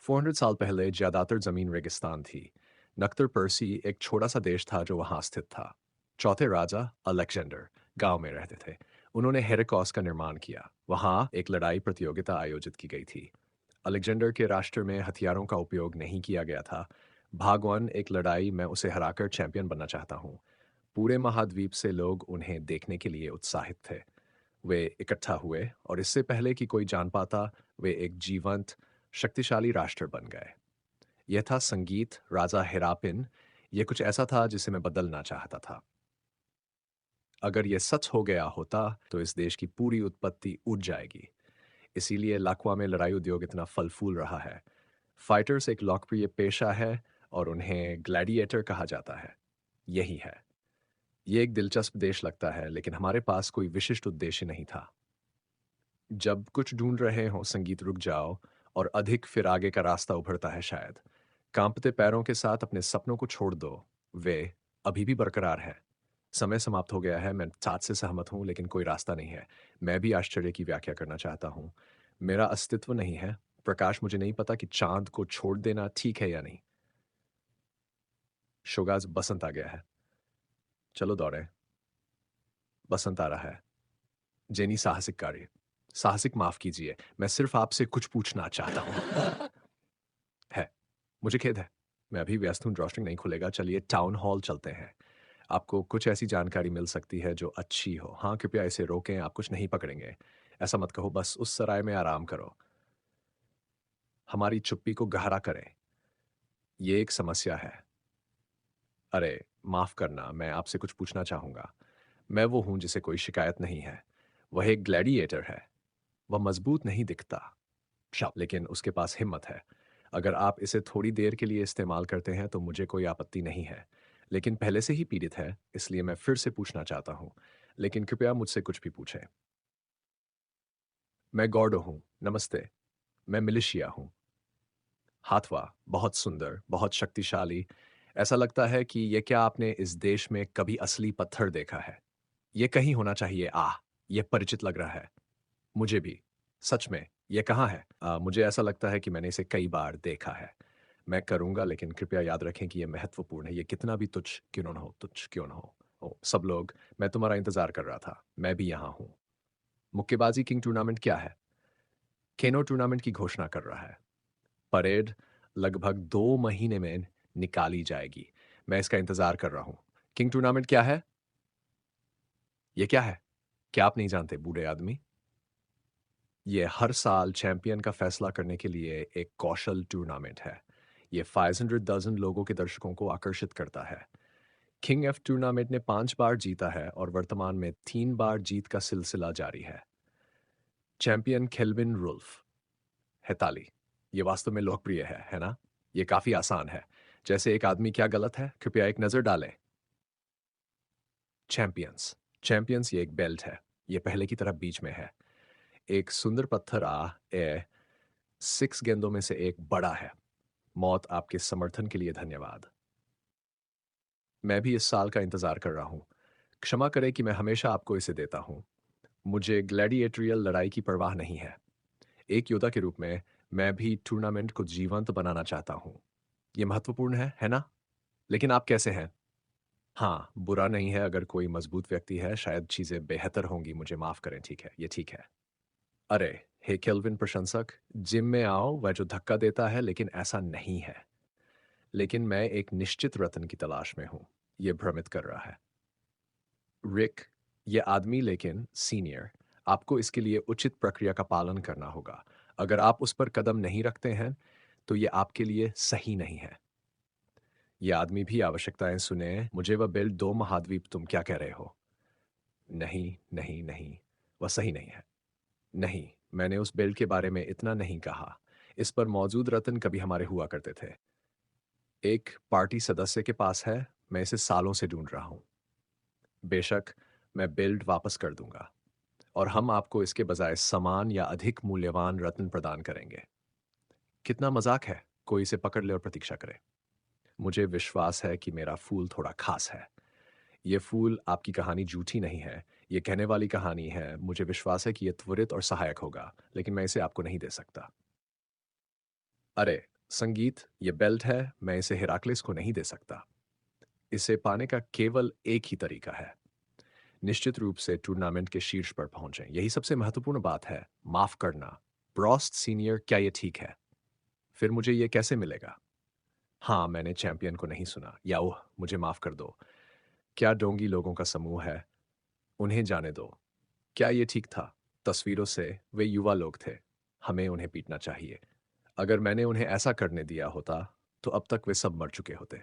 400 साल पहले ज़्यादातर ज़मीन रेगिस्तान थी। नक्तर पर्सी एक छोटा सा देश था जो वहाँ स्थित था। चौथे राजा अलेक्जेंडर गांव में रहते थे। उन्होंने हेरेकॉस का निर्माण किया। वहाँ एक लड़ाई प्रतियोगिता आयोजित की गई थी। अलेक्जेंडर के राष्ट्र में हथियारों का उपयोग नहीं किया गया था। भागवन एक लड़ाई मैं उसे हराकर चैंपियन बनना चाहता हूँ। पूरे महाद्वीप से लोग उन्हें देखने के लिए उत्साहित थे। वे इकट्ठा हुए और इससे पहले कि कोई जान पाता, वे एक जीवंत, शक्तिशाली राष्ट्र बन गए। यह था संगीत राजा हेरापिन। यह कुछ ऐसा था जिसे मैं बदलना चाहता था। अगर यह सच हो गया होता तो इस देश की पूरी उत्पत्ति उठ जाएगी। इसीलिए लाक्वा में लड़ाई उद्योग इतना फल फूल रहा है। फाइटर्स एक लोकप्रिय पेशा है और उन्हें ग्लैडिएटर कहा जाता है। यही है। ये एक दिलचस्प देश लगता है, लेकिन हमारे पास कोई विशिष्ट उद्देश्य नहीं था। जब कुछ ढूंढ रहे हो, संगीत रुक जाओ और अधिक फिर आगे का रास्ता उभरता है शायद। कांपते पैरों के साथ अपने सपनों को छोड़ दो। वे अभी भी बरकरार हैं। समय समाप्त हो गया है, मैं साथ से सहमत हूं, लेकिन कोई रास्ता नहीं है। मैं भी आश्चर्य की व्याख्या करना चाहता हूं। मेरा अस्तित्व नहीं है। प्रकाश, मुझे नहीं पता कि चांद को छोड़ देना ठीक है या नहीं। शोगाज, बसंत आ गया है। चलो दौड़े। बसंत आ रहा है। जेनी, साहसिक कार्य। साहसिक, माफ कीजिए, मैं सिर्फ आपसे कुछ पूछना चाहता हूं। है। मुझे खेद है। मैं अभी व्यस्त हूँ, ड्रॉस्टिंग नहीं खुलेगा। चलिए टाउन हॉल चलते हैं। आपको कुछ ऐसी जानकारी मिल सकती है जो अच्छी हो। हाँ, कृपया इसे रोकें, आप कुछ नहीं पकड़ेंगे। ऐसा मत कहो, बस उस सराय में आराम करो। हमारी चुप्पी को गहरा करें। ये एक समस्या है। अरे, माफ करना, मैं आपसे कुछ पूछना चाहूंगा। मैं वो हूं जिसे कोई शिकायत नहीं है। वह एक ग्लैडिएटर है। वह मजबूत नहीं दिखता, लेकिन उसके पास हिम्मत है। अगर आप इसे थोड़ी देर के लिए इस्तेमाल करते हैं तो मुझे कोई आपत्ति नहीं है। लेकिन पहले से ही पीड़ित है, इसलिए मैं फिर से पूछना चाहता हूँ। लेकिन कृपया मुझसे कुछ भी पूछें। मैं गॉर्डो हूँ। नमस्ते। मैं मिलिशिया हूँ। हाथवा, बहुत सुंदर, बहुत शक्तिशाली। ऐसा लगता है कि ये क्या आपने इस देश में कभी असली पत्थर देखा है? ये कहीं होना चाहिए। ये परिचित लग रहा है। मुझे भी। सच में, ये कहाँ है? मुझे ऐसा लगता है कि मैंने इसे कई बार देखा है। मैं करूँगा, लेकिन कृपया याद रखें कि ये महत्वपूर्ण है। ये कितना भी तुच्छ क्यों ना हो, तुच्छ क्यों ना हो। ओ, सब लोग, मैं तुम्हारा इंतज़ार कर रहा था। मैं भी यहाँ हूँ। मुक्केबाज़ी किंग टूर्नामेंट क्या है? केनो टूर्नामेंट की घोषणा कर रहा है। परेड लगभग 2 महीने में निकाली जाएगी। मैं इसका इंतज़ार कर रहा हूँ। किंग टूर्नामेंट क्या है? ये क्या है? क्या आप नहीं जानते, बूढ़े आदमी? ये हर साल चैंपियन का फैसला करने के लिए एक कौशल टूर्नामेंट है। ये 500 डज़न लोगों के दर्शकों को आकर्षित करता है। किंग एफ टूर्नामेंट ने 5 बार जीता है और वर्तमान में 3 बार जीत का सिलसिला जारी है। चैंपियन केल्विन रुल्फ है ताली। ये वास्तव में लोकप्रिय है ना? ये काफ़ी आसान है। जैसे एक आदमी क्या गलत है? कृपया एक नज़र डालें। चैंपियंस। चैंपियंस ये एक बेल्ट है। ये पहले की तरह बीच में है। एक सुंदर पत्थर ए 6 गेंदों में से एक बड़ा है। मौत, आपके समर्थन के लिए धन्यवाद। मैं भी इस साल का इंतज़ार कर रहा हूँ। क्षमा करें कि मैं हमेशा आपको इसे देता हूँ। मुझे ग्लैडिएट्रियल लड़ाई की परवाह नहीं है। एक योद्धा के रूप में, मैं भी टूर्नामेंट को जीवंत बनाना चाहता हूँ। ये महत्वपूर्ण है ना? लेकिन आप कैसे हैं? हाँ, बुरा नहीं है अगर कोई मज़बूत व्यक्ति है, शायद चीज़ें बेहतर होंगी, मुझे माफ़ करें, ठीक है, ये ठीक है। अरे! हे केल्विन प्रशंसक, जिम में आओ, वह जो धक्का देता है, लेकिन ऐसा नहीं है। लेकिन मैं एक निश्चित रत्न की तलाश में हूँ। ये भ्रमित कर रहा है। रिक, ये आदमी, लेकिन सीनियर, आपको इसके लिए उचित प्रक्रिया का पालन करना होगा। अगर आप उस पर कदम नहीं रखते हैं, तो ये आपके लिए सही नहीं है। ये आदमी भी आवश्यकताएं सुने। मुझे वह बिल 2 महाद्वीप, तुम क्या कह रहे हो? नहीं, नहीं, नहीं, वह सही नहीं है। नहीं, मैंने उस बिल के बारे में इतना नहीं कहा। इस पर मौजूद रत्न कभी हमारे हुआ करते थे। एक पार्टी सदस्य के पास है। मैं इसे सालों से ढूंढ रहा हूँ। बेशक, मैं बिल्ड वापस कर दूंगा और हम आपको इसके बजाय समान या अधिक मूल्यवान रत्न प्रदान करेंगे। कितना मजाक है। कोई इसे पकड़ ले और प्रतीक्षा करे। मुझे विश्वास है कि मेरा फूल थोड़ा खास है। ये फूल, आपकी कहानी झूठी नहीं है। ये कहने वाली कहानी है। मुझे विश्वास है कि यह त्वरित और सहायक होगा, लेकिन मैं इसे आपको नहीं दे सकता। अरे, संगीत, ये बेल्ट है, मैं इसे हेराक्लिस को नहीं दे सकता। इसे पाने का केवल एक ही तरीका है। निश्चित रूप से टूर्नामेंट के शीर्ष पर पहुंचें। यही सबसे महत्वपूर्ण बात है। माफ करना। ब्रॉस्ट सीनियर, क्या ये ठीक है? फिर मुझे ये कैसे मिलेगा? हाँ, मैंने चैंपियन को नहीं सुना। या ओह! मुझे माफ कर दो। क्या डोंगी लोगों का समूह है? उन्हें जाने दो। क्या ये ठीक था? तस्वीरों से वे युवा लोग थे। हमें उन्हें पीटना चाहिए। अगर मैंने उन्हें ऐसा करने दिया होता, तो अब तक वे सब मर चुके होते।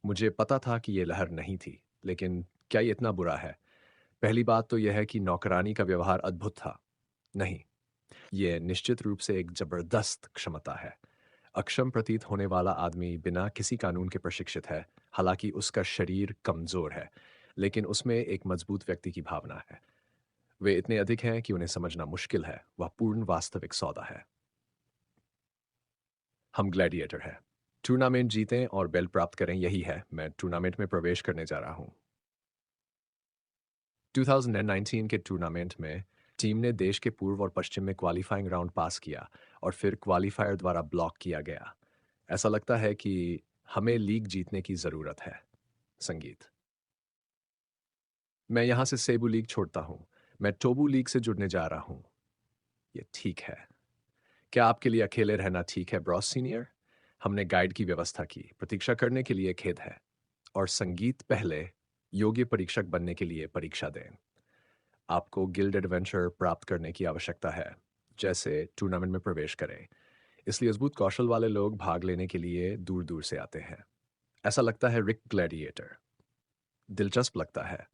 मुझे पता था कि ये लहर नहीं थी, लेकिन क्या ये इतना बुरा है? पहली बात तो यह है कि नौकरानी का व्यवहार अद्भुत था। नहीं, ये निश्चित रूप से एक जबरदस्त क्षमता है। अक्षम प्रतीत होने वाला आदमी बिना किसी कानून के प्रशिक्षित है, हालांकि उसका शरीर कमजोर है, लेकिन उसमें एक मजबूत व्यक्ति की भावना है। वे इतने अधिक हैं कि उन्हें समझना मुश्किल है। वह पूर्ण वास्तविक सौदा है। हम ग्लैडिएटर हैं। टूर्नामेंट जीतें और बेल्ट प्राप्त करें, यही है। मैं टूर्नामेंट में प्रवेश करने जा रहा हूँ। 2019 के टूर्नामेंट में टीम ने देश के पूर्व और पश्चिम में क्वालिफाइंग राउंड पास किया और फिर क्वालिफायर द्वारा ब्लॉक किया गया। ऐसा लगता है कि हमें लीग जीतने की ज़रूरत है। संगीत, मैं यहाँ से सेबू लीग छोड़ता हूँ। मैं टोबू लीग से जुड़ने जा रहा हूँ। ये ठीक है। क्या आपके लिए अकेले रहना ठीक है, ब्रॉस सीनियर? हमने गाइड की व्यवस्था की। प्रतीक्षा करने के लिए खेद है। और संगीत, पहले योग्य परीक्षक बनने के लिए परीक्षा दें। आपको गिल्ड एडवेंचर प्राप्त करने की आवश्यकता है, जैसे टूर्नामेंट में प्रवेश करें। इसलिए अद्भुत कौशल वाले लोग भाग लेने के लिए दूर दूर से आते हैं। ऐसा लगता है रिक ग्लैडिएटर। दिलचस्प लगता है।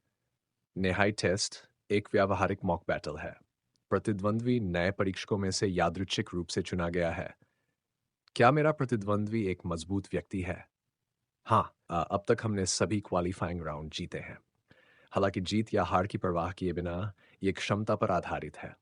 नेहाई टेस्ट एक व्यावहारिक मॉक बैटल है। प्रतिद्वंद्वी नए परीक्षकों में से यादृच्छिक रूप से चुना गया है। क्या मेरा प्रतिद्वंद्वी एक मजबूत व्यक्ति है? हाँ, अब तक हमने सभी क्वालिफाइंग राउंड जीते हैं। हालांकि जीत या हार की परवाह किए बिना ये क्षमता पर आधारित है।